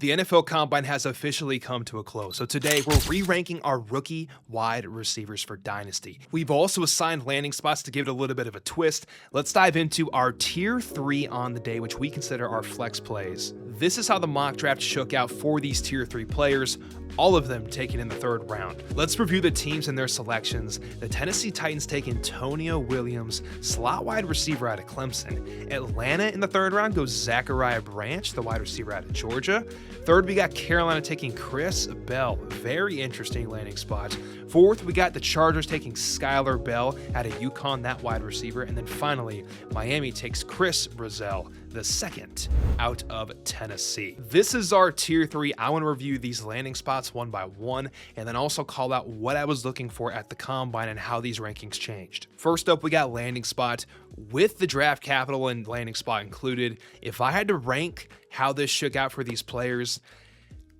The NFL Combine has officially come to a close, so today we're re-ranking our rookie wide receivers for Dynasty. We've also assigned landing spots to give it a little bit of a twist. Let's dive into our Tier 3 on the day, which we consider our flex plays. This is how the mock draft shook out for these Tier 3 players, all of them taken in the 3rd round. Let's review the teams and their selections. The Tennessee Titans take Antonio Williams, slot wide receiver out of Clemson. Atlanta in the 3rd round goes Zachariah Branch, the wide receiver out of Georgia. 3rd, we got Carolina taking Chris Bell. Very interesting landing spot. 4th, we got the Chargers taking Skylar Bell out of UConn, that wide receiver. And then finally, Miami takes Chris Brazzell, the 2nd out of Tennessee. This is our Tier 3. I want to review these landing spots one by one, and then also call out what I was looking for at the Combine and how these rankings changed. First up, we got landing spot. With the draft capital and landing spot included, if I had to rank how this shook out for these players,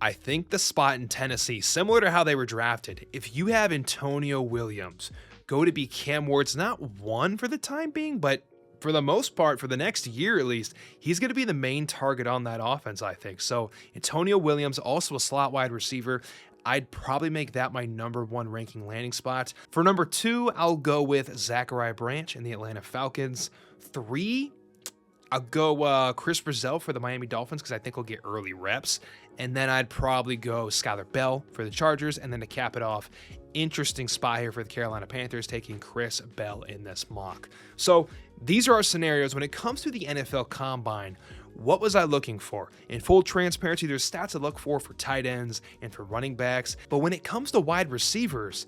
I think the spot in Tennessee, similar to how they were drafted, if you have Antonio Williams go to be Cam Ward's not one for the time being, but for the most part, for the next year at least, he's going to be the main target on that offense, I think. So Antonio Williams, also a slot wide receiver, I'd probably make that my number 1 ranking landing spot. For number 2, I'll go with Zachariah Branch and the Atlanta Falcons. 3, I'll go Chris Brazzell for the Miami Dolphins because I think he'll get early reps. And then I'd probably go Skylar Bell for the Chargers. And then to cap it off, interesting spot here for the Carolina Panthers taking Chris Bell in this mock. So these are our scenarios. When it comes to the NFL Combine, what was I looking for? In full transparency, there's stats I look for tight ends and for running backs. But when it comes to wide receivers,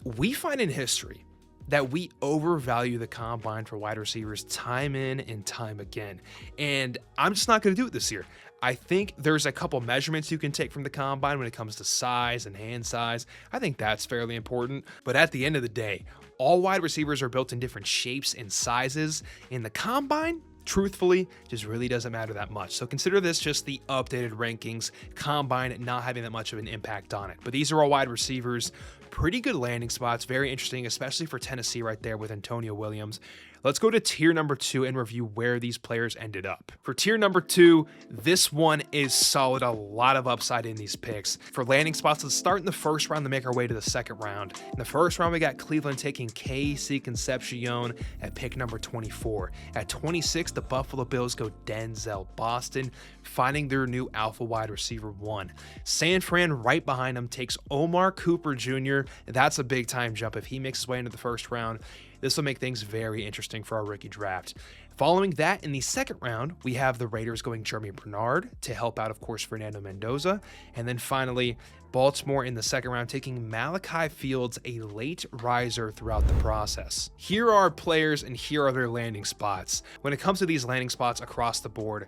we find in history that we overvalue the Combine for wide receivers time in and time again. And I'm just not going to do it this year. I think there's a couple measurements you can take from the Combine when it comes to size and hand size. I think that's fairly important. But at the end of the day, all wide receivers are built in different shapes and sizes. In the Combine, truthfully, just really doesn't matter that much. So consider this just the updated rankings, Combine not having that much of an impact on it. But these are all wide receivers, pretty good landing spots, very interesting, especially for Tennessee right there with Antonio Williams. Let's go to tier number 2 and review where these players ended up. For tier number 2, this one is solid, a lot of upside in these picks. For landing spots, let's start in the 1st round to make our way to the 2nd round. In the 1st round, we got Cleveland taking KC Concepcion at pick number 24. At 26, the Buffalo Bills go Denzel Boston, finding their new alpha wide receiver 1. San Fran right behind him takes Omar Cooper Jr. That's a big time jump if he makes his way into the 1st round. This will make things very interesting for our rookie draft. Following that, in the 2nd round, we have the Raiders going Jeremy Bernard to help out, of course, Fernando Mendoza. And then finally, Baltimore in the 2nd round taking Malachi Fields, a late riser throughout the process. Here are our players and here are their landing spots. When it comes to these landing spots across the board,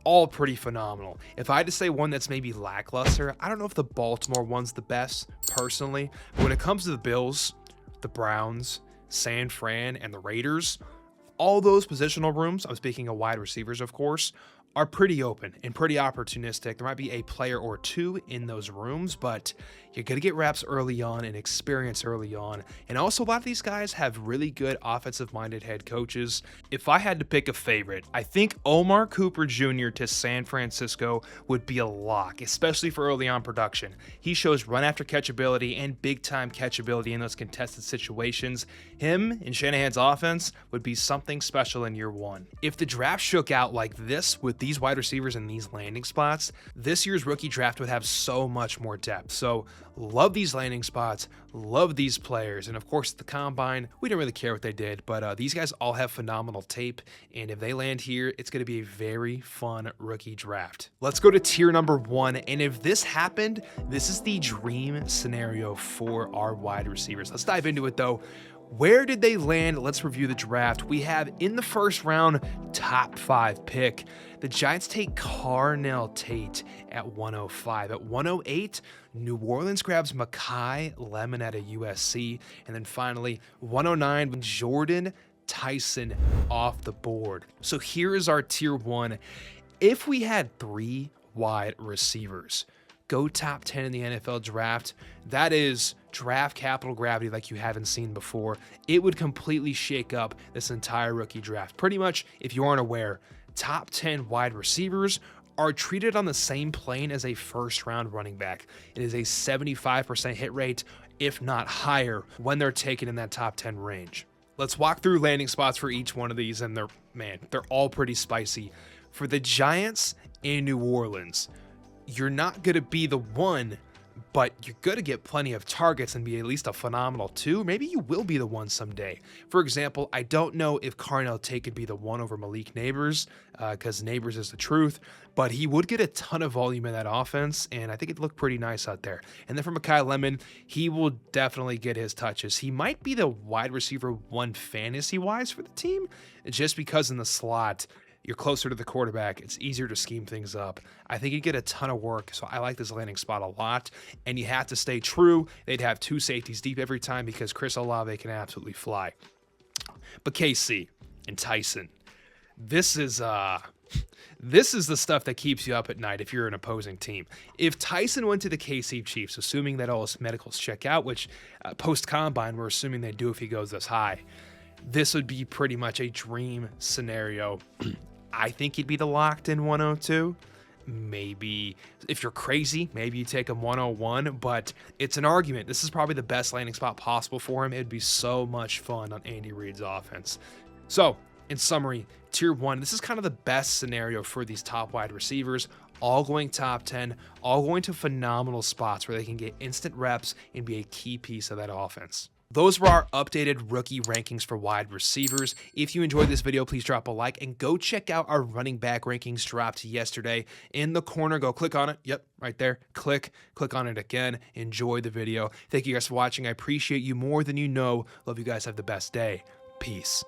all pretty phenomenal. If I had to say one that's maybe lackluster, I don't know if the Baltimore one's the best, personally. But when it comes to the Bills, the Browns, San Fran, and the Raiders, all those positional rooms, I'm speaking of wide receivers, of course, are pretty open and pretty opportunistic. There might be a player or 2 in those rooms, but you're going to get reps early on and experience early on. And also, a lot of these guys have really good offensive-minded head coaches. If I had to pick a favorite, I think Omar Cooper Jr. to San Francisco would be a lock, especially for early on production. He shows run-after catchability and big-time catchability in those contested situations. Him and Shanahan's offense would be something special in year 1. If the draft shook out like this with these wide receivers and these landing spots, this year's rookie draft would have so much more depth. So love these landing spots, love these players, and of course the Combine, we don't really care what they did, but these guys all have phenomenal tape, and if they land here, it's going to be a very fun rookie draft. Let's go to tier number 1, and if this happened, this is the dream scenario for our wide receivers. Let's dive into it though. Where did they land? Let's review the draft. We have in the 1st round, top 5 pick. The Giants take Carnell Tate at 105. At 108, New Orleans grabs Mekhi Lemon out of USC. And then finally, 109, Jordan Tyson off the board. So here is our tier 1. If we had 3 wide receivers go top 10 in the NFL draft, that is draft capital gravity like you haven't seen before. It would completely shake up this entire rookie draft. Pretty much, if you aren't aware, top 10 wide receivers are treated on the same plane as a first-round running back. It is a 75% hit rate, if not higher, when they're taken in that top 10 range. Let's walk through landing spots for each one of these, and they're all pretty spicy. For the Giants in New Orleans, you're not going to be the one, but you're going to get plenty of targets and be at least a phenomenal 2. Maybe you will be the one someday. For example, I don't know if Carnell Tate could be the one over Malik Neighbors, because Neighbors is the truth, but he would get a ton of volume in that offense, and I think it'd look pretty nice out there. And then for Mekhi Lemon, he will definitely get his touches. He might be the wide receiver 1 fantasy-wise for the team, just because in the slot, you're closer to the quarterback. It's easier to scheme things up. I think you'd get a ton of work, so I like this landing spot a lot. And you have to stay true. They'd have 2 safeties deep every time because Chris Olave can absolutely fly. But KC and Tyson, this is the stuff that keeps you up at night if you're an opposing team. If Tyson went to the KC Chiefs, assuming that all his medicals check out, which post-combine we're assuming they do if he goes this high, this would be pretty much a dream scenario. I think he'd be the locked-in 102. Maybe, if you're crazy, maybe you take him 101, but it's an argument. This is probably the best landing spot possible for him. It'd be so much fun on Andy Reid's offense. So, in summary, Tier 1, this is kind of the best scenario for these top wide receivers, all going top 10, all going to phenomenal spots where they can get instant reps and be a key piece of that offense. Those were our updated rookie rankings for wide receivers. If you enjoyed this video, please drop a like and go check out our running back rankings dropped yesterday. In the corner, go click on it. Yep, right there. Click on it again. Enjoy the video. Thank you guys for watching. I appreciate you more than you know. Love you guys. Have the best day. Peace.